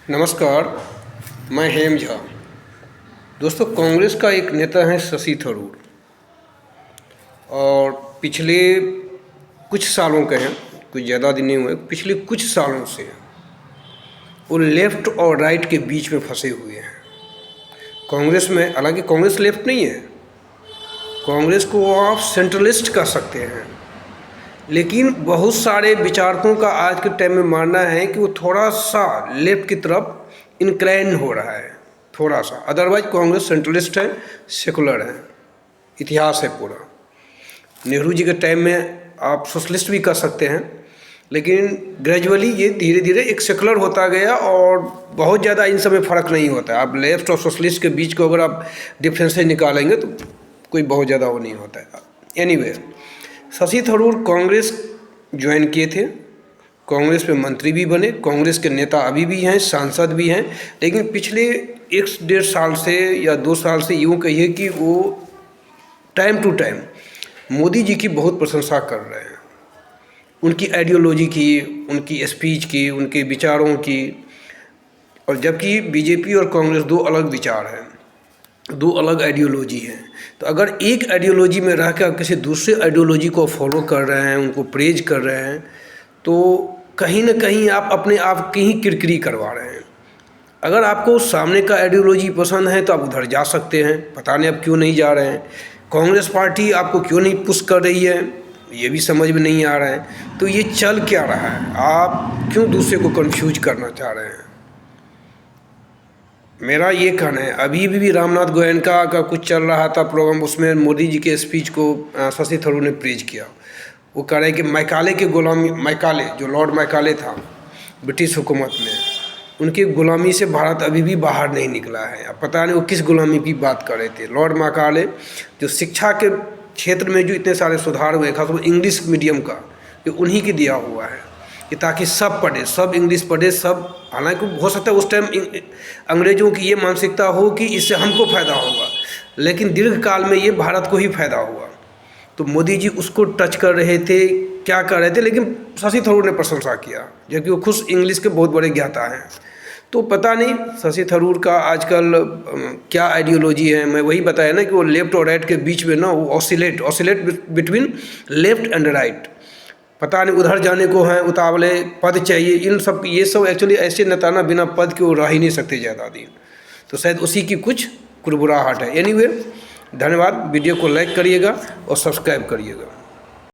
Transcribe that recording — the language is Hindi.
नमस्कार, मैं हेम झा। दोस्तों, कांग्रेस का एक नेता है शशि थरूर और पिछले कुछ सालों के हैं, कुछ ज़्यादा दिन नहीं हुए, पिछले कुछ सालों से वो लेफ़्ट और राइट के बीच में फंसे हुए हैं। कांग्रेस में, हालांकि कांग्रेस लेफ़्ट नहीं है, कांग्रेस को आप सेंट्रलिस्ट कह सकते हैं, लेकिन बहुत सारे विचारकों का आज के टाइम में मानना है कि वो थोड़ा सा लेफ्ट की तरफ इंक्लाइन हो रहा है, थोड़ा सा। अदरवाइज कांग्रेस सेंट्रलिस्ट है, सेकुलर है, इतिहास है पूरा। नेहरू जी के टाइम में आप सोशलिस्ट भी कर सकते हैं, लेकिन ग्रेजुअली ये धीरे धीरे एक सेकुलर होता गया और बहुत ज़्यादा इन सब में फ़र्क नहीं होता है। आप लेफ्ट और सोशलिस्ट के बीच को अगर आप डिफरेंसेस निकालेंगे तो कोई बहुत ज़्यादा वो नहीं होता है। एनीवे, शशि थरूर कांग्रेस ज्वाइन किए थे, कांग्रेस में मंत्री भी बने, कांग्रेस के नेता अभी भी हैं, सांसद भी हैं, लेकिन पिछले 1-1.5 साल से या 2 साल से यूँ कहिए कि वो time to time Modi ji की बहुत प्रशंसा कर रहे हैं, उनकी आइडियोलॉजी की, उनकी स्पीच की, उनके विचारों की। और जबकि बीजेपी और कांग्रेस दो अलग विचार हैं, दो अलग आइडियोलॉजी हैं, तो अगर एक आइडियोलॉजी में रह कर किसी दूसरे आइडियोलॉजी को फॉलो कर रहे हैं, उनको प्रेज कर रहे हैं, तो कहीं ना कहीं आप अपने आप की ही किरकिरी करवा रहे हैं। अगर आपको सामने का आइडियोलॉजी पसंद है तो आप उधर जा सकते हैं, पता नहीं आप क्यों नहीं जा रहे हैं। कांग्रेस पार्टी आपको क्यों नहीं पुश कर रही है, ये भी समझ में नहीं आ रहा है। तो ये चल क्या रहा है, आप क्यों दूसरे को कन्फ्यूज करना चाह रहे हैं? मेरा ये कहना है, अभी भी रामनाथ गोयनका का कुछ चल रहा था प्रोग्राम, उसमें मोदी जी के स्पीच को शशि थरूर ने प्रेज किया। वो कह रहे हैं कि मैकाले की गुलामी, मैकाले जो लॉर्ड मैकाले था ब्रिटिश हुकूमत में, उनकी गुलामी से भारत अभी भी बाहर नहीं निकला है। अब पता नहीं वो किस गुलामी की बात कर रहे थे। लॉर्ड मैकाले जो शिक्षा के क्षेत्र में जो इतने सारे सुधार हुए, खासकर इंग्लिश मीडियम का, जो उन्हीं के दिया हुआ है कि ताकि सब पढ़े, सब इंग्लिश पढ़े, सब। हालांकि हो सकता है उस टाइम अंग्रेज़ों की ये मानसिकता हो कि इससे हमको फ़ायदा होगा, लेकिन दीर्घ काल में ये भारत को ही फ़ायदा हुआ। तो मोदी जी उसको टच कर रहे थे, क्या कर रहे थे, लेकिन शशि थरूर ने प्रशंसा किया, जबकि वो खुद इंग्लिश के बहुत बड़े ज्ञाता हैं। तो पता नहीं शशि थरूर का आजकल क्या आइडियोलॉजी है। मैं वही बताया ना कि वो लेफ्ट और राइट के बीच में ना, वो oscillate between left and right. पता नहीं उधर जाने को है, उतावले पद चाहिए, इन सब, ये सब एक्चुअली ऐसे नेता ना बिना पद के वो रह ही नहीं सकते ज़्यादा दिन। तो शायद उसी की कुछ कुरबुराहट है। एनीवे, धन्यवाद। वीडियो को लाइक करिएगा और सब्सक्राइब करिएगा।